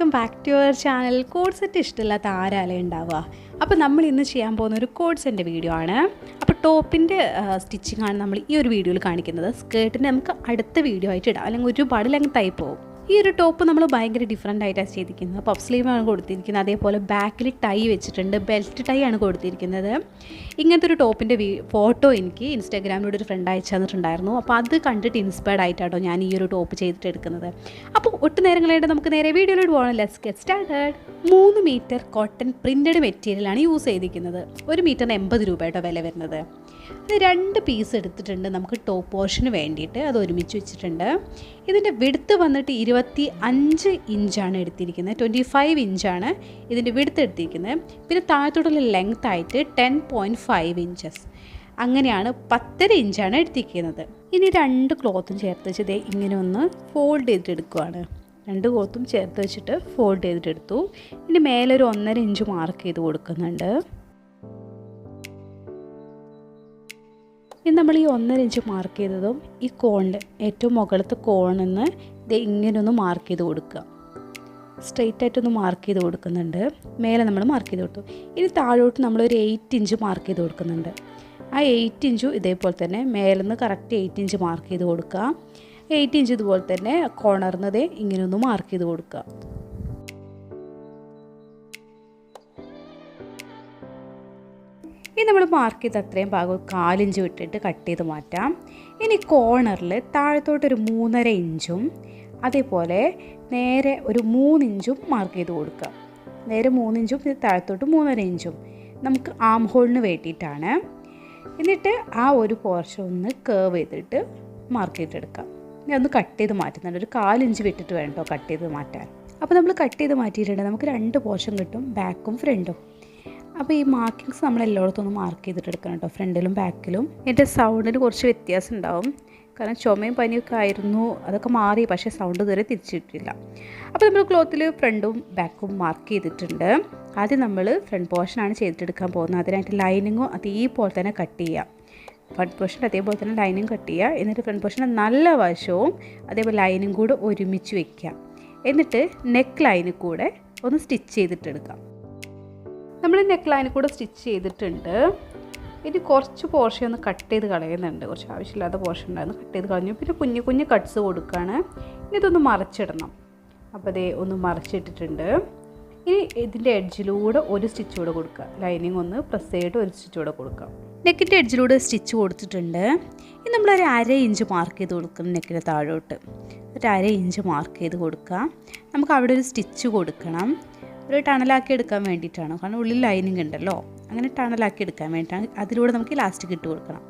Welcome back to your channel. Coord set ഇഷ്ടമില്ലാത്ത ആരാലേ ഉണ്ടാവുക. അപ്പോൾ നമ്മൾ ഇന്ന് ചെയ്യാൻ പോകുന്ന ഒരു കോഡ് സെറ്റിൻ്റെ വീഡിയോ ആണ്. അപ്പോൾ ടോപ്പിൻ്റെ സ്റ്റിച്ചിങ് ആണ് നമ്മൾ ഈ ഒരു വീഡിയോയിൽ കാണിക്കുന്നത്. സ്കേർട്ടിൻ്റെ നമുക്ക് അടുത്ത വീഡിയോ ആയിട്ട് ഇടാം, അല്ലെങ്കിൽ ഒരുപാട് ലെങ്തായി പോകും. ഈ ഒരു ടോപ്പ് നമ്മൾ ഭയങ്കര ഡിഫറെൻ്റ് ആയിട്ടാണ് ചെയ്തിരിക്കുന്നത്. പഫ് സ്ലീവാണ് കൊടുത്തിരിക്കുന്നത്, അതേപോലെ ബാക്കിൽ ടൈ വെച്ചിട്ടുണ്ട്, ബെൽറ്റ് ടൈ ആണ് കൊടുത്തിരിക്കുന്നത്. ഇങ്ങനത്തെ ഒരു ടോപ്പിൻ്റെ ഫോട്ടോ എനിക്ക് ഇൻസ്റ്റാഗ്രാമിലൂടെ ഒരു ഫ്രണ്ട് അയച്ചു തന്നിട്ടുണ്ടായിരുന്നു. അപ്പോൾ അത് കണ്ടിട്ട് ഇൻസ്പയർഡ് ആയിട്ടാണോ ഞാൻ ഈ ഒരു ടോപ്പ് ചെയ്തിട്ട് എടുക്കുന്നത്. അപ്പോൾ ഒട്ടും നേരങ്ങളായിട്ട് നമുക്ക് നേരെ വീഡിയോയിലോട്ട് പോകണം. Let's get started. 3 metre cotton printed മെറ്റീരിയലാണ് യൂസ് ചെയ്തിരിക്കുന്നത്. 1 മീറ്ററിന് 80 രൂപയുടെ വില വരുന്നത്. അത് 2 പീസ് എടുത്തിട്ടുണ്ട് നമുക്ക് ടോപ്പ് പോർഷന് വേണ്ടിയിട്ട്. അത് ഒരുമിച്ച് വെച്ചിട്ടുണ്ട്. ഇതിൻ്റെ വിഡ്ത്ത് വന്നിട്ട് 25 ഇഞ്ചാണ് എടുത്തിരിക്കുന്നത്. 25 ഇഞ്ചാണ് ഇതിൻ്റെ വിഡ്ത്ത് എടുത്തിരിക്കുന്നത്. പിന്നെ താഴത്തോട്ടുള്ള ലെങ്ത് ആയിട്ട് 10.5 ഇഞ്ചസ്, അങ്ങനെയാണ് 10.5 ഇഞ്ചാണ് എടുത്തിരിക്കുന്നത്. ഇനി 2 ക്ലോത്തും ചേർത്ത് വെച്ചത് ഇങ്ങനെ ഒന്ന് ഫോൾഡ് ചെയ്തിട്ട് എടുക്കുകയാണ്. 2 ക്ലോത്തും ചേർത്ത് വെച്ചിട്ട് ഫോൾഡ് ചെയ്തിട്ട് എടുത്തു. ഇനി മേലൊരു 1.5 ഇഞ്ച് മാർക്ക് ചെയ്ത് കൊടുക്കുന്നുണ്ട്. ഇനി നമ്മൾ ഈ 1.5 ഇഞ്ച് മാർക്ക് ചെയ്തതും ഈ കോണിൽ ഏറ്റവും മുകളിലത്തെ കോണിൽ നിന്ന് ഇത് ഇങ്ങനെയൊന്ന് മാർക്ക് ചെയ്ത് കൊടുക്കുക. സ്ട്രെയിറ്റ് ആയിട്ടൊന്ന് മാർക്ക് ചെയ്ത് കൊടുക്കുന്നുണ്ട്. മേലെ നമ്മൾ മാർക്ക് ചെയ്ത് കൊടുത്തു. ഇനി താഴോട്ട് നമ്മളൊരു 8 ഇഞ്ച് മാർക്ക് ചെയ്ത് കൊടുക്കുന്നുണ്ട്. ആ 8 ഇഞ്ചും ഇതേപോലെ തന്നെ മേലെ നിന്ന് കറക്റ്റ് 8 ഇഞ്ച് മാർക്ക് ചെയ്ത് കൊടുക്കുക. 8 ഇഞ്ച് ഇതുപോലെ തന്നെ കോർണറിനതേ ഇങ്ങനെയൊന്ന് മാർക്ക് ചെയ്ത് കൊടുക്കുക. ഇനി നമ്മൾ മാർക്ക് ചെയ്ത് അത്രയും ഭാഗം 4 ഇഞ്ച് വിട്ടിട്ട് കട്ട് ചെയ്ത് മാറ്റാം. ഇനി കോർണറിൽ താഴത്തോട്ടൊരു 3.5 ഇഞ്ചും അതേപോലെ നേരെ ഒരു 3 ഇഞ്ചും മാർക്ക് ചെയ്ത് കൊടുക്കുക. നേരെ 3 ഇഞ്ചും താഴത്തോട്ട് 3.5 ഇഞ്ചും നമുക്ക് ആം ഹോളിന് വേണ്ടിയിട്ടാണ്. എന്നിട്ട് ആ ഒരു പോർഷൻ ഒന്ന് കേർവ് ചെയ്തിട്ട് മാർക്ക് ചെയ്തെടുക്കാം. ഇനി ഒന്ന് കട്ട് ചെയ്ത് മാറ്റുന്നുണ്ട്. ഒരു 4 ഇഞ്ച് വിട്ടിട്ട് വേണ്ടോ കട്ട് ചെയ്ത് മാറ്റാൻ. അപ്പോൾ നമ്മൾ കട്ട് ചെയ്ത് മാറ്റിയിട്ടുണ്ടെങ്കിൽ നമുക്ക് 2 പോർഷൻ കിട്ടും, ബാക്കും ഫ്രണ്ടും. അപ്പോൾ ഈ മാർക്കിങ്സ് നമ്മൾ എല്ലായിടത്തും ഒന്ന് മാർക്ക് ചെയ്തിട്ട് എടുക്കണം കേട്ടോ, ഫ്രണ്ടിലും ബാക്കിലും. എൻ്റെ സൗണ്ടിന് കുറച്ച് വ്യത്യാസം ഉണ്ടാവും, കാരണം ചുമയും പനിയൊക്കെ ആയിരുന്നു. അതൊക്കെ മാറി, പക്ഷേ സൗണ്ട് ഇതുവരെ തിരിച്ചിട്ടില്ല. അപ്പോൾ നമ്മൾ ക്ലോത്തിൽ ഫ്രണ്ടും ബാക്കും മാർക്ക് ചെയ്തിട്ടുണ്ട്. ആദ്യം നമ്മൾ ഫ്രണ്ട് പോർഷനാണ് ചെയ്തിട്ടെടുക്കാൻ പോകുന്നത്. അതിനായിട്ട് ലൈനിങ്ങും അതേപോലെ തന്നെ കട്ട് ചെയ്യാം. ഫ്രണ്ട് പോർഷൻ അതേപോലെ തന്നെ ലൈനിങ് കട്ട് ചെയ്യുക. എന്നിട്ട് ഫ്രണ്ട് പോർഷൻ്റെ നല്ല വശവും അതേപോലെ ലൈനിങ് കൂടെ ഒരുമിച്ച് വയ്ക്കുക. എന്നിട്ട് നെക്ക് ലൈനിൽ കൂടെ ഒന്ന് സ്റ്റിച്ച് ചെയ്തിട്ടെടുക്കാം. നമ്മൾ നെക്ക് ലൈനിൽ കൂടെ സ്റ്റിച്ച് ചെയ്തിട്ടുണ്ട്. ഇനി കുറച്ച് പോർഷൻ ഒന്ന് കട്ട് ചെയ്ത് കളയുന്നുണ്ട്. കുറച്ച് ആവശ്യമില്ലാത്ത പോർഷൻ ഉണ്ടായിരുന്നു, കട്ട് ചെയ്ത് കളഞ്ഞു. പിന്നെ കുഞ്ഞു കുഞ്ഞു കട്ട്സ് കൊടുക്കുകയാണ്. ഇനി ഇതൊന്ന് മറിച്ചിടണം. അപ്പോൾ അതേ ഒന്ന് മറിച്ചിട്ടിട്ടുണ്ട്. ഇനി ഇതിൻ്റെ എഡ്ജിലൂടെ ഒരു സ്റ്റിച്ച് കൂടെ കൊടുക്കുക. ലൈനിങ് ഒന്ന് പ്രസ് ചെയ്തിട്ട് ഒരു സ്റ്റിച്ച് കൂടെ കൊടുക്കാം. നെക്കിൻ്റെ എഡ്ജിലൂടെ സ്റ്റിച്ച് കൊടുത്തിട്ടുണ്ട്. ഇനി നമ്മളൊരു 1/2 ഇഞ്ച് മാർക്ക് ചെയ്ത് കൊടുക്കണം. നെക്കിൻ്റെ താഴോട്ട് ഒരു 1/2 ഇഞ്ച് മാർക്ക് ചെയ്ത് കൊടുക്കുക. നമുക്ക് അവിടെ ഒരു സ്റ്റിച്ച് കൊടുക്കണം. ഒരു ടണലാക്കി എടുക്കാൻ വേണ്ടിയിട്ടാണ്, കാരണം ഉള്ളിൽ ലൈനിങ് ഉണ്ടല്ലോ. അങ്ങനെ ടണലാക്കി എടുക്കാൻ വേണ്ടിയിട്ടാണ്. അതിലൂടെ നമുക്ക് ഇലാസ്റ്റിക് ഇട്ട് കൊടുക്കണം.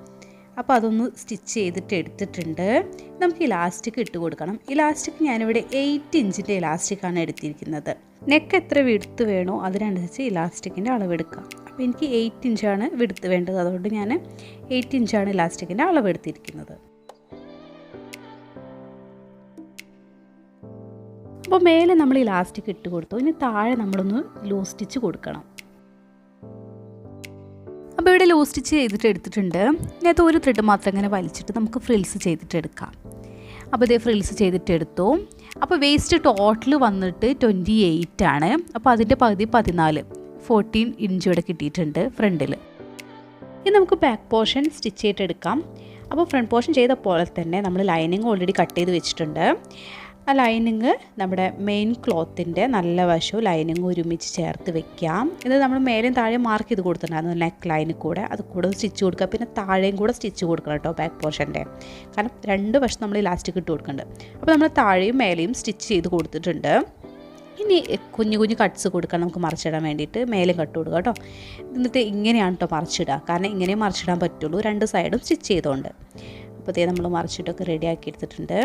അപ്പോൾ അതൊന്ന് സ്റ്റിച്ച് ചെയ്തിട്ട് എടുത്തിട്ടുണ്ട്. നമുക്ക് ഇലാസ്റ്റിക് ഇട്ട് കൊടുക്കണം. ഇലാസ്റ്റിക് ഞാനിവിടെ 8 ഇഞ്ചിൻ്റെ ഇലാസ്റ്റിക്കാണ് എടുത്തിരിക്കുന്നത്. നെക്ക് എത്ര വിഡ്ത്ത് വേണോ അതിനനുസരിച്ച് ഇലാസ്റ്റിക്കിൻ്റെ അളവെടുക്കാം. അപ്പോൾ എനിക്ക് 8 ഇഞ്ചാണ് വിഡ്ത്ത് വേണ്ടത്, അതുകൊണ്ട് ഞാൻ 8 ഇഞ്ചാണ് ഇലാസ്റ്റിക്കിൻ്റെ അളവെടുത്തിരിക്കുന്നത്. അപ്പോൾ മേലെ നമ്മൾ ഇലാസ്റ്റിക് ഇട്ട് കൊടുത്തു. ഇനി താഴെ നമ്മളൊന്ന് ലൂസ് സ്റ്റിച്ച് കൊടുക്കണം. അപ്പോൾ ഇവിടെ ലൂസ് സ്റ്റിച്ച് ചെയ്തിട്ട് എടുത്തിട്ടുണ്ട്. ഇതിനകത്ത് ഒരു ത്രെഡ് മാത്രം ഇങ്ങനെ വലിച്ചിട്ട് നമുക്ക് ഫ്രിൽസ് ചെയ്തിട്ട് എടുക്കാം. അപ്പോൾ ഇതേ ഫ്രിൽസ് ചെയ്തിട്ട് എടുത്തു. അപ്പോൾ വേസ്റ്റ് ടോട്ടൽ വന്നിട്ട് 28 ആണ്. അപ്പോൾ അതിൻ്റെ പകുതി 14 ഇഞ്ച് ഇവിടെ കിട്ടിയിട്ടുണ്ട് ഫ്രണ്ടിൽ. ഇനി നമുക്ക് ബാക്ക് പോർഷൻ സ്റ്റിച്ച് ചെയ്തിട്ടെടുക്കാം. അപ്പോൾ ഫ്രണ്ട് പോർഷൻ ചെയ്ത പോലെ തന്നെ നമ്മൾ ലൈനിങ് ഓൾറെഡി കട്ട് ചെയ്ത് വെച്ചിട്ടുണ്ട്. ആ ലൈനിങ് നമ്മുടെ മെയിൻ ക്ലോത്തിൻ്റെ നല്ല വശവും ലൈനിങ് ഒരുമിച്ച് ചേർത്ത് വെക്കാം. ഇത് നമ്മൾ മേലെയും താഴെയും മാർക്ക് ചെയ്ത് കൊടുത്തിട്ടുണ്ടായിരുന്നു നെക്ക് ലൈനിൽ കൂടെ. അത് കൂടെ സ്റ്റിച്ച് കൊടുക്കുക. പിന്നെ താഴെയും കൂടെ സ്റ്റിച്ച് കൊടുക്കണം കേട്ടോ ബാക്ക് പോർഷൻ്റെ, കാരണം 2 വശം നമ്മൾ ഇലാസ്റ്റിക് ഇട്ട് കൊടുക്കുന്നുണ്ട്. അപ്പോൾ നമ്മൾ താഴെയും മേലെയും സ്റ്റിച്ച് ചെയ്ത് കൊടുത്തിട്ടുണ്ട്. ഇനി കുഞ്ഞു കുഞ്ഞു കട്ട്സ് കൊടുക്കാം നമുക്ക് മറിച്ചിടാൻ വേണ്ടിയിട്ട്. മേലെയും കട്ട് കൊടുക്കുക കേട്ടോ. എന്നിട്ട് ഇങ്ങനെയാണ് കേട്ടോ മറിച്ചിടുക, കാരണം ഇങ്ങനെ മറിച്ചിടാൻ പറ്റുള്ളൂ 2 സൈഡും സ്റ്റിച്ച് ചെയ്തുകൊണ്ട്. അപ്പോൾ ഇതേ നമ്മൾ മറിച്ചിട്ടൊക്കെ റെഡിയാക്കി എടുത്തിട്ടുണ്ട്.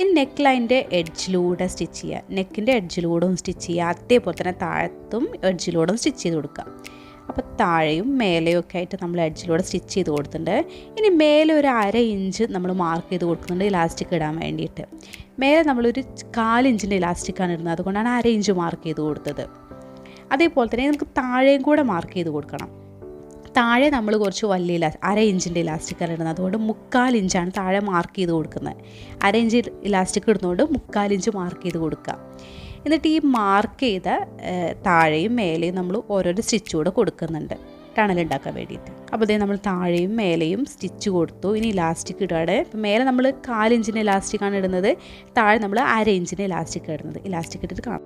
ഇനി നെക്ക് ലൈനിൻ്റെ എഡ്ജിലൂടെ സ്റ്റിച്ച് ചെയ്യുക. നെക്കിൻ്റെ എഡ്ജിലൂടെ സ്റ്റിച്ച് ചെയ്യുക. അതേപോലെ തന്നെ താഴത്തും എഡ്ജിലൂടെ സ്റ്റിച്ച് ചെയ്ത് കൊടുക്കുക. അപ്പോൾ താഴെയും മേലെയും ഒക്കെ ആയിട്ട് നമ്മൾ എഡ്ജിലൂടെ സ്റ്റിച്ച് ചെയ്ത് കൊടുത്തിട്ടുണ്ട്. ഇനി മേലെ ഒരു 1/2 ഇഞ്ച് നമ്മൾ മാർക്ക് ചെയ്ത് കൊടുക്കുന്നുണ്ട് ഇലാസ്റ്റിക് ഇടാൻ വേണ്ടിയിട്ട്. മേലെ നമ്മളൊരു 4 ഇഞ്ചിൻ്റെ ഇലാസ്റ്റിക്കാണ് ഇടുന്നത്, അതുകൊണ്ടാണ് 1/2 ഇഞ്ച് മാർക്ക് ചെയ്ത് കൊടുത്തത്. അതേപോലെ തന്നെ നമുക്ക് താഴെയും കൂടെ മാർക്ക് ചെയ്ത് കൊടുക്കണം. താഴെ നമ്മൾ കുറച്ച് വലിയ 1/2 ഇഞ്ചിൻ്റെ ഇലാസ്റ്റിക്കാണ് ഇടുന്നത്, അതുകൊണ്ട് 3/4 ഇഞ്ചാണ് താഴെ മാർക്ക് ചെയ്ത് കൊടുക്കുന്നത്. 1/2 ഇഞ്ച് ഇലാസ്റ്റിക് ഇടുന്നതുകൊണ്ട് 3/4 ഇഞ്ച് മാർക്ക് ചെയ്ത് കൊടുക്കുക. എന്നിട്ട് ഈ മാർക്ക് ചെയ്ത താഴെയും മേലെയും നമ്മൾ ഓരോരോ സ്റ്റിച്ച് കൂടെ കൊടുക്കുന്നുണ്ട് ടണലുണ്ടാക്കാൻ വേണ്ടിയിട്ട്. അപ്പോൾ ഇതേ നമ്മൾ താഴെയും മേലെയും സ്റ്റിച്ച് കൊടുത്തു. ഇനി ഇലാസ്റ്റിക് ഇടുകയാണ്. ഇപ്പം മേലെ നമ്മൾ 4 ഇഞ്ചിൻ്റെ ഇലാസ്റ്റിക്കാണ് ഇടുന്നത്, താഴെ നമ്മൾ 1/2 ഇഞ്ചിൻ്റെ ഇലാസ്റ്റിക് ഇടുന്നത്. ഇലാസ്റ്റിക് ഇട്ടിട്ട് കാണാം.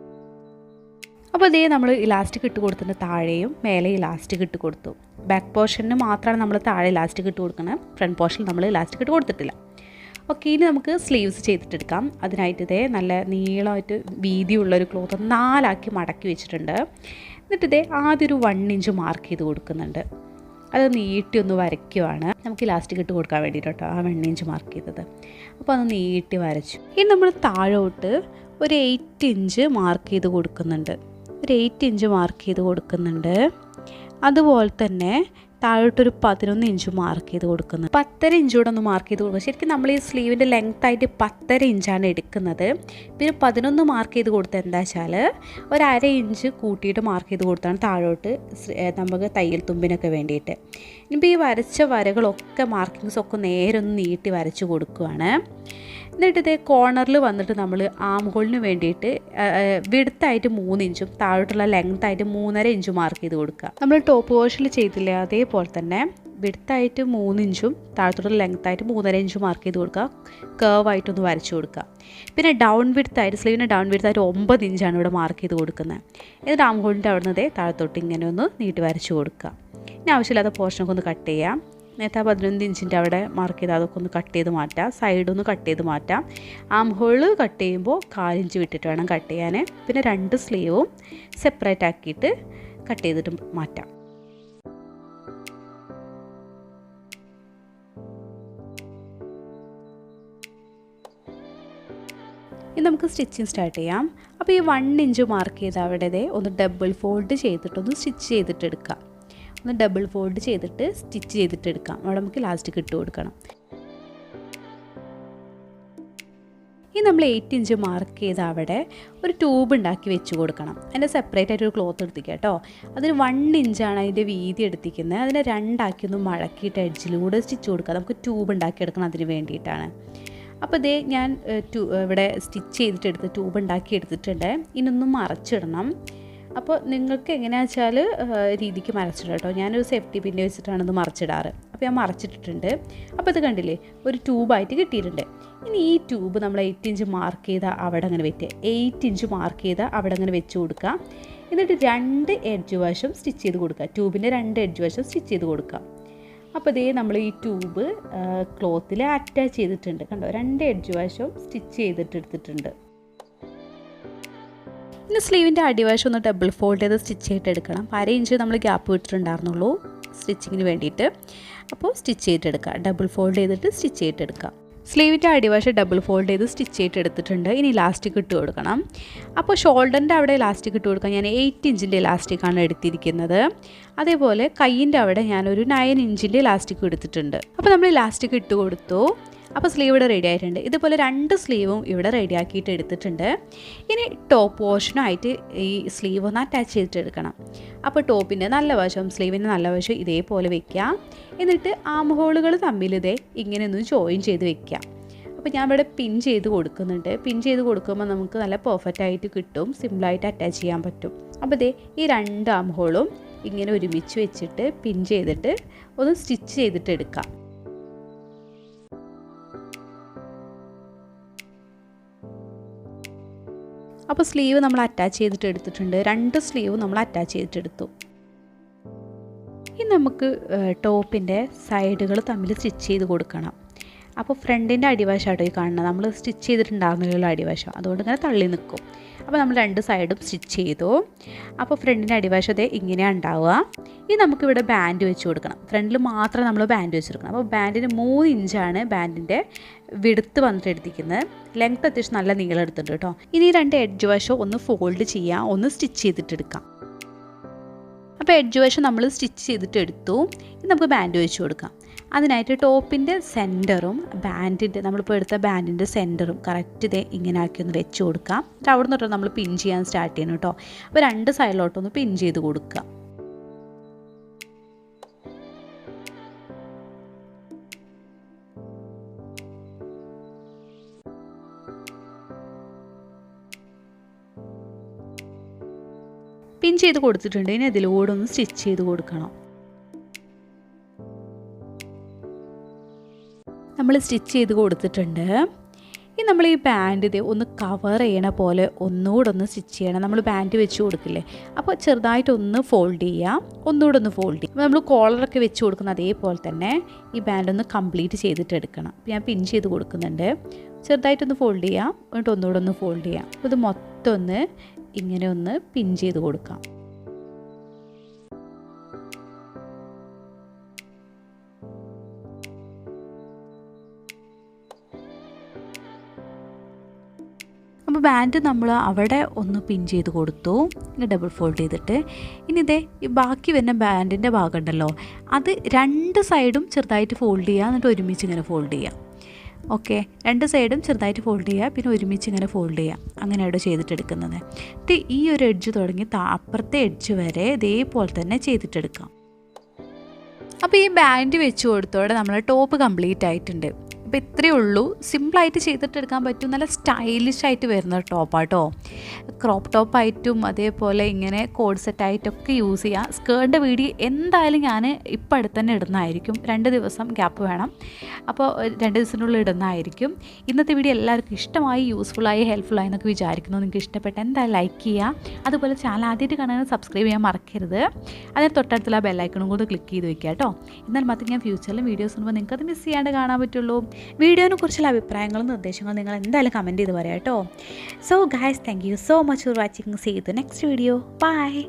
അപ്പോൾ ഇതേ നമ്മൾ ഇലാസ്റ്റിക് ഇട്ട് കൊടുത്തിട്ട് താഴെയും മേലെ ഇലാസ്റ്റിക് ഇട്ട് കൊടുത്തു. ബാക്ക് പോർഷന് മാത്രമാണ് നമ്മൾ താഴെ ഇലാസ്റ്റിക് ഇട്ട് കൊടുക്കുന്നത്, ഫ്രണ്ട് പോർഷനിൽ നമ്മൾ ഇലാസ്റ്റിക് ഇട്ട് കൊടുത്തിട്ടില്ല. ഓക്കെ, ഇനി നമുക്ക് സ്ലീവ്സ് ചെയ്തിട്ടെടുക്കാം. അതിനായിട്ട് ഇതേ നല്ല നീളമായിട്ട് വീതിയുള്ളൊരു ക്ലോത്ത് 4 മടക്കി വെച്ചിട്ടുണ്ട്. എന്നിട്ട് ഇതേ ആദ്യം ഒരു 1 ഇഞ്ച് മാർക്ക് ചെയ്ത് കൊടുക്കുന്നുണ്ട്. അത് നീട്ടി ഒന്ന് വരയ്ക്കുവാണ്, നമുക്ക് ഇലാസ്റ്റിക് ഇട്ട് കൊടുക്കാൻ വേണ്ടിയിട്ട് കേട്ടോ, ആ 1 ഇഞ്ച് മാർക്ക് ചെയ്തത്. അപ്പോൾ അത് നീട്ടി വരച്ചു. ഇനി നമ്മൾ താഴോട്ട് ഒരു 8 ഇഞ്ച് മാർക്ക് ചെയ്ത് കൊടുക്കുന്നുണ്ട്. ഒരു 8 ഇഞ്ച് മാർക്ക് ചെയ്ത് കൊടുക്കുന്നുണ്ട്. അതുപോലെ തന്നെ താഴോട്ടൊരു 11 ഇഞ്ച് മാർക്ക് ചെയ്ത് കൊടുക്കുന്നത്. 10.5 ഇഞ്ചൂടെ ഒന്ന് മാർക്ക് ചെയ്ത് കൊടുക്കുക. ശരിക്കും നമ്മൾ ഈ സ്ലീവിൻ്റെ ലെങ്ത് ആയിട്ട് 10.5 ഇഞ്ചാണ് എടുക്കുന്നത്. പിന്നെ 11 മാർക്ക് ചെയ്ത് കൊടുത്തത് എന്താ വെച്ചാൽ ഒരു 1/2 ഇഞ്ച് കൂട്ടിയിട്ട് മാർക്ക് ചെയ്ത് കൊടുത്താണ് താഴോട്ട് നമുക്ക് തയ്യൽ തുമ്പിനൊക്കെ വേണ്ടിയിട്ട്. ഇനിയിപ്പോൾ ഈ വരച്ച വരകളൊക്കെ മാർക്കിങ്സ് ഒക്കെ നേരെ ഒന്ന് നീട്ടി വരച്ച് കൊടുക്കുകയാണ്. എന്നിട്ട് ഇതേ കോർണറിൽ വന്നിട്ട് നമ്മൾ ആം ഹോളിന് വേണ്ടിയിട്ട് വിഡ്ത്തായിട്ട് 3 ഇഞ്ചും താഴോട്ടുള്ള ലെങ്ത് ആയിട്ട് 3.5 ഇഞ്ചും മാർക്ക് ചെയ്ത് കൊടുക്കുക. നമ്മൾ ടോപ്പ് വാഷിൽ ചെയ്തില്ലേ അതേപോലെ തന്നെ വിഡ്ത്തായിട്ട് 3 ഇഞ്ചും താഴത്തോട്ടുള്ള ലെങ്ത് ആയിട്ട് 3.5 ഇഞ്ചും മാർക്ക് ചെയ്ത് കൊടുക്കുക. കേർവായിട്ടൊന്ന് വരച്ച് കൊടുക്കുക. പിന്നെ ഡൗൺ വിഡ്ത്തായിട്ട് സ്ലീവിന് ഡൗൺ വിഡ്ത്തായിട്ട് 9 ഇഞ്ചാണ് ഇവിടെ മാർക്ക് ചെയ്ത് കൊടുക്കുന്നത്. എന്നിട്ട് ആം ഹോളിൻ്റെ അവിടെ നിന്ന് താഴത്തോട്ട് ഇങ്ങനെ ഒന്ന് നീട്ടി വരച്ച് കൊടുക്കുക. ഇനി ആവശ്യമില്ലാത്ത പോർഷനൊക്കെ ഒന്ന് കട്ട് ചെയ്യാം. നേരത്തെ 11 ഇഞ്ചിൻ്റെ അവിടെ മാർക്ക് ചെയ്ത് അതൊക്കെ ഒന്ന് കട്ട് ചെയ്ത് മാറ്റാം. സൈഡൊന്ന് കട്ട് ചെയ്ത് മാറ്റാം. ആം ഹോൾ കട്ട് ചെയ്യുമ്പോൾ 1/4 ഇഞ്ച് വിട്ടിട്ട് വേണം കട്ട് ചെയ്യാൻ. പിന്നെ 2 സ്ലീവും സെപ്പറേറ്റ് ആക്കിയിട്ട് കട്ട് ചെയ്തിട്ട് മാറ്റാം. ഇനി നമുക്ക് സ്റ്റിച്ചിങ് സ്റ്റാർട്ട് ചെയ്യാം. അപ്പോൾ ഈ 1 ഇഞ്ച് മാർക്ക് ചെയ്ത് അവിടെ ഒന്ന് ഡബിൾ ഫോൾഡ് ചെയ്തിട്ടൊന്ന് സ്റ്റിച്ച് ചെയ്തിട്ടെടുക്കാം. ഒന്ന് ഡബിൾ ഫോൾഡ് ചെയ്തിട്ട് സ്റ്റിച്ച് ചെയ്തിട്ടെടുക്കാം. അവിടെ നമുക്ക് ഇലാസ്റ്റിക് ഇട്ട് കൊടുക്കണം. ഇനി നമ്മൾ 8 ഇഞ്ച് മാർക്ക് ചെയ്ത് അവിടെ ഒരു ട്യൂബ് ഉണ്ടാക്കി വെച്ച് കൊടുക്കണം. അതിൻ്റെ സെപ്പറേറ്റ് ആയിട്ട് ഒരു ക്ലോത്ത് എടുത്തിക്കുക കേട്ടോ. അതിന് 1 ഇഞ്ചാണ് അതിൻ്റെ വീതി എടുത്തിരിക്കുന്നത്. അതിനെ 2 ആക്കി ഒന്ന് മടക്കിയിട്ട് എഡ്ജിലൂടെ സ്റ്റിച്ച് കൊടുക്കുക. നമുക്ക് ട്യൂബ് ഉണ്ടാക്കിയെടുക്കണം, അതിന് വേണ്ടിയിട്ടാണ്. അപ്പോൾ ഇതേ ഞാൻ ഇവിടെ സ്റ്റിച്ച് ചെയ്തിട്ടെടുത്ത് ട്യൂബ് ഉണ്ടാക്കി എടുത്തിട്ടുണ്ട്. ഇനൊന്നും മറച്ചിടണം. അപ്പോൾ നിങ്ങൾക്ക് എങ്ങനെയാണെന്ന് വെച്ചാൽ രീതിക്ക് മറച്ചിടാം കേട്ടോ. ഞാനൊരു സേഫ്റ്റി പിന്നെ വെച്ചിട്ടാണ് ഇത് മറച്ചിടാറ്. അപ്പോൾ ഞാൻ മറച്ചിട്ടിട്ടുണ്ട്. അപ്പോൾ ഇത് കണ്ടില്ലേ, ഒരു ട്യൂബായിട്ട് കിട്ടിയിട്ടുണ്ട്. ഇനി ഈ ട്യൂബ് നമ്മൾ 8 ഇഞ്ച് മാർക്ക് ചെയ്ത അവിടെ അങ്ങനെ വെക്കുക. 8 ഇഞ്ച് മാർക്ക് ചെയ്ത അവിടെ അങ്ങനെ വെച്ച് കൊടുക്കുക. എന്നിട്ട് 2 എഡ്ജ് വശം സ്റ്റിച്ച് ചെയ്ത് കൊടുക്കുക. ട്യൂബിൻ്റെ 2 എഡ്ജ് വശം സ്റ്റിച്ച് ചെയ്ത് കൊടുക്കുക. അപ്പോൾ ഇതേ നമ്മൾ ഈ ട്യൂബ് ക്ലോത്തിൽ അറ്റാച്ച് ചെയ്തിട്ടുണ്ട്. കണ്ടോ, 2 എഡ്ജ് വശം സ്റ്റിച്ച് ചെയ്തിട്ട് എടുത്തിട്ടുണ്ട്. ഇനി സ്ലീവിൻ്റെ അടിവശം ഒന്ന് ഡബിൾ ഫോൾഡ് ചെയ്ത് സ്റ്റിച്ച് ചെയ്തിട്ട് എടുക്കണം. 1/2 ഇഞ്ച് നമ്മൾ ഗ്യാപ്പ് വിട്ടിട്ടുണ്ടായിരുന്നുള്ളൂ സ്റ്റിച്ചിങ്ങിന് വേണ്ടിയിട്ട്. അപ്പോൾ സ്റ്റിച്ച് ചെയ്തിട്ടെടുക്കുക. ഡബിൾ ഫോൾഡ് ചെയ്തിട്ട് സ്റ്റിച്ച് ചെയ്തിട്ടെടുക്കുക. സ്ലീവിൻ്റെ അടിവശം ഡബിൾ ഫോൾഡ് ചെയ്ത് സ്റ്റിച്ച് ചെയ്തിട്ടെടുത്തിട്ടുണ്ട്. ഇനി ഇലാസ്റ്റിക് ഇട്ട് കൊടുക്കണം. അപ്പോൾ ഷോൾഡറിൻ്റെ അവിടെ ഇലാസ്റ്റിക് ഇട്ട് കൊടുക്കാൻ ഞാൻ 8 ഇഞ്ചിൻ്റെ ഇലാസ്റ്റിക്കാണ് എടുത്തിരിക്കുന്നത്. അതേപോലെ കൈയിൻ്റെ അവിടെ ഞാനൊരു 9 ഇഞ്ചിൻ്റെ ഇലാസ്റ്റിക് എടുത്തിട്ടുണ്ട്. അപ്പോൾ നമ്മൾ ഇലാസ്റ്റിക് ഇട്ട് കൊടുത്തു. അപ്പോൾ സ്ലീവ് ഇവിടെ റെഡി ആയിട്ടുണ്ട്. ഇതുപോലെ 2 സ്ലീവും ഇവിടെ റെഡി ആക്കിയിട്ട് എടുത്തിട്ടുണ്ട്. ഇനി ടോപ്പ് പോർഷനായിട്ട് ഈ സ്ലീവ് ഒന്ന് അറ്റാച്ച് ചെയ്തിട്ട് എടുക്കണം. അപ്പോൾ ടോപ്പിൻ്റെ നല്ല വശം സ്ലീവിൻ്റെ നല്ല വശം ഇതേപോലെ വെക്കുക. എന്നിട്ട് ആം ഹോളുകൾ തമ്മിൽ ഇങ്ങനെ ഒന്ന് ജോയിൻ ചെയ്ത് വെക്കുക. അപ്പോൾ ഞാൻ ഇവിടെ പിൻ ചെയ്ത് കൊടുക്കുന്നുണ്ട്. പിൻ ചെയ്ത് കൊടുക്കുമ്പോൾ നമുക്ക് നല്ല പെർഫെക്റ്റ് ആയിട്ട് കിട്ടും, സിമ്പിളായിട്ട് അറ്റാച്ച് ചെയ്യാൻ പറ്റും. അപ്പോൾ ഈ 2 ആം ഹോളും ഇങ്ങനെ ഒരുമിച്ച് വെച്ചിട്ട് പിൻ ചെയ്തിട്ട് ഒന്ന് സ്റ്റിച്ച് ചെയ്തിട്ട് എടുക്കാം. അപ്പോൾ സ്ലീവ് നമ്മൾ അറ്റാച്ച് ചെയ്തിട്ട് എടുത്തിട്ടുണ്ട്. 2 സ്ലീവ് നമ്മൾ അറ്റാച്ച് ചെയ്തിട്ടെടുത്തു. ഇനി നമുക്ക് ടോപ്പിൻ്റെ സൈഡുകൾ തമ്മിൽ സ്റ്റിച്ച് ചെയ്ത് കൊടുക്കണം. അപ്പോൾ ഫ്രണ്ടിൻ്റെ അടിവശമായിട്ടോ ഈ കാണുന്നത്, നമ്മൾ സ്റ്റിച്ച് ചെയ്തിട്ടുണ്ടാകുന്നതിലുള്ള അടിവശം, അതുകൊണ്ട് ഇങ്ങനെ തള്ളി നിൽക്കും. അപ്പോൾ നമ്മൾ 2 സൈഡും സ്റ്റിച്ച് ചെയ്തു. അപ്പോൾ ഫ്രണ്ടിൻ്റെ അടിവശത്തെ ഇങ്ങനെയാണ് ഉണ്ടാവുക. ഇനി നമുക്കിവിടെ ബാൻഡ് വെച്ച് കൊടുക്കണം. ഫ്രണ്ടിൽ മാത്രം നമ്മൾ ബാൻഡ് വെച്ച് കൊടുക്കണം. അപ്പോൾ ബാൻഡിന് 3 ഇഞ്ചാണ് ബാൻഡിൻ്റെ വിടുത്ത് വന്നിട്ട് എടുത്തിരിക്കുന്നത്. ലെങ്ത്ത് അത്യാവശ്യം നല്ല നീളം എടുത്തിട്ടുണ്ട് കേട്ടോ. ഇനി 2 എഡ്ജ് വശം ഒന്ന് ഫോൾഡ് ചെയ്യാം, ഒന്ന് സ്റ്റിച്ച് ചെയ്തിട്ടെടുക്കാം. അപ്പോൾ എഡ്ജ് വശം നമ്മൾ സ്റ്റിച്ച് ചെയ്തിട്ട് എടുത്തു. ഇനി നമുക്ക് ബാൻഡ് വെച്ച് കൊടുക്കാം. അതിനായിട്ട് ടോപ്പിൻ്റെ സെൻറ്ററും ബാൻഡിൻ്റെ നമ്മളിപ്പോൾ എടുത്ത ബാൻഡിൻ്റെ സെൻറ്ററും കറക്റ്റ് ഇങ്ങനെ ആക്കി ഒന്ന് വെച്ച് കൊടുക്കാം. എന്നിട്ട് അവിടെ നിന്നിട്ട് നമ്മൾ പിൻ ചെയ്യാൻ സ്റ്റാർട്ട് ചെയ്യണം കേട്ടോ. അപ്പോൾ 2 സൈഡിലോട്ടൊന്ന് പിൻ ചെയ്ത് കൊടുക്കുക. പിൻ ചെയ്ത് കൊടുത്തിട്ടുണ്ട്. ഇനി അതിലൂടെ ഒന്ന് സ്റ്റിച്ച് ചെയ്ത് കൊടുക്കണം. നമ്മൾ സ്റ്റിച്ച് ചെയ്ത് കൊടുത്തിട്ടുണ്ട്. ഇനി നമ്മൾ ഈ ബാൻഡ് ഇത് ഒന്ന് കവർ ചെയ്യണ പോലെ ഒന്നുകൂടെ ഒന്ന് സ്റ്റിച്ച് ചെയ്യണം. നമ്മൾ ബാൻഡ് വെച്ച് കൊടുക്കില്ലേ, അപ്പോൾ ചെറുതായിട്ടൊന്ന് ഫോൾഡ് ചെയ്യാം, ഒന്നുകൂടെ ഒന്ന് ഫോൾഡ് ചെയ്യും. നമ്മൾ കോളറൊക്കെ വെച്ച് കൊടുക്കുന്ന അതേപോലെ തന്നെ ഈ ബാൻഡ് ഒന്ന് കംപ്ലീറ്റ് ചെയ്തിട്ട് എടുക്കണം. അപ്പോൾ ഞാൻ പിൻ ചെയ്ത് കൊടുക്കുന്നുണ്ട്. ചെറുതായിട്ടൊന്ന് ഫോൾഡ് ചെയ്യാം, എന്നിട്ട് ഒന്നുകൂടെ ഒന്ന് ഫോൾഡ് ചെയ്യാം. അപ്പോൾ ഇത് മൊത്തം ഒന്ന് ഇങ്ങനെ ഒന്ന് പിൻ ചെയ്ത് കൊടുക്കാം. അപ്പോൾ ബാൻഡ് നമ്മൾ അവിടെ ഒന്ന് പിൻ ചെയ്ത് കൊടുത്തു. ഇനി ഡബിൾ ഫോൾഡ് ചെയ്തിട്ട് ഇനി ഇതേ ഈ ബാക്കി വരുന്ന ബാൻഡിൻ്റെ ഭാഗം ഉണ്ടല്ലോ, അത് രണ്ട് സൈഡും ചെറുതായിട്ട് ഫോൾഡ് ചെയ്യുക, എന്നിട്ട് ഒരുമിച്ച് ഇങ്ങനെ ഫോൾഡ് ചെയ്യുക. ഓക്കെ, രണ്ട് സൈഡും ചെറുതായിട്ട് ഫോൾഡ് ചെയ്യുക, പിന്നെ ഒരുമിച്ച് ഇങ്ങനെ ഫോൾഡ് ചെയ്യുക. അങ്ങനെയാണ് ചെയ്തിട്ടെടുക്കുന്നത്. എന്നിട്ട് ഈ ഒരു എഡ്ജ് തുടങ്ങി അപ്പുറത്തെ എഡ്ജ് വരെ ഇതേപോലെ തന്നെ ചെയ്തിട്ടെടുക്കാം. അപ്പോൾ ഈ ബാൻഡ് വെച്ച് കൊടുത്തോടെ നമ്മൾ ടോപ്പ് കംപ്ലീറ്റ് ആയിട്ടുണ്ട്. അപ്പോൾ ഇത്രയേ ഉള്ളൂ. സിമ്പിളായിട്ട് ചെയ്തിട്ടെടുക്കാൻ പറ്റും. നല്ല സ്റ്റൈലിഷ് ആയിട്ട് വരുന്ന ടോപ്പാട്ടോ. ക്രോപ്പ് ടോപ്പായിട്ടും അതേപോലെ ഇങ്ങനെ കോഡ് സെറ്റായിട്ടൊക്കെ യൂസ് ചെയ്യാം. സ്കേർട്ടിൻ്റെ വീഡിയോ എന്തായാലും ഞാൻ ഇപ്പം അടുത്ത് തന്നെ ഇടുന്നതായിരിക്കും. 2 ദിവസം ഗ്യാപ്പ് വേണം, അപ്പോൾ 2 ദിവസത്തിനുള്ളിൽ ഇടുന്നതായിരിക്കും. ഇന്നത്തെ വീഡിയോ എല്ലാവർക്കും ഇഷ്ടമായി, യൂസ്ഫുള്ളായി, ഹെൽപ്ഫുള്ളായി എന്നൊക്കെ വിചാരിക്കുന്നു. നിങ്ങൾക്ക് ഇഷ്ടപ്പെട്ട എന്തായാലും ലൈക്ക് ചെയ്യുക. അതുപോലെ ചാനൽ ആദ്യമായിട്ട് കാണാൻ സബ്സ്ക്രൈബ് ചെയ്യാൻ മറക്കരുത്. അതിന് തൊട്ടടുത്തുള്ള ബെല്ലൈക്കണും കൂടെ ക്ലിക്ക് ചെയ്ത് വെക്കുക കേട്ടോ. എന്നാൽ മാത്രമേ ഞാൻ ഫ്യൂച്ചറിലും വീഡിയോസ് ഉണ്ടപ്പോൾ നിങ്ങൾക്ക് അത് മിസ് ചെയ്യാണ്ട് കാണാൻ പറ്റുള്ളൂ. വീഡിയോനെ കുറിച്ചുള്ള അഭിപ്രായങ്ങളും നിർദ്ദേശങ്ങളും നിങ്ങൾ എന്തായാലും കമൻറ്റ് ചെയ്ത് പറയാം കേട്ടോ. So guys, thank you so much for watching. See you the next video. By.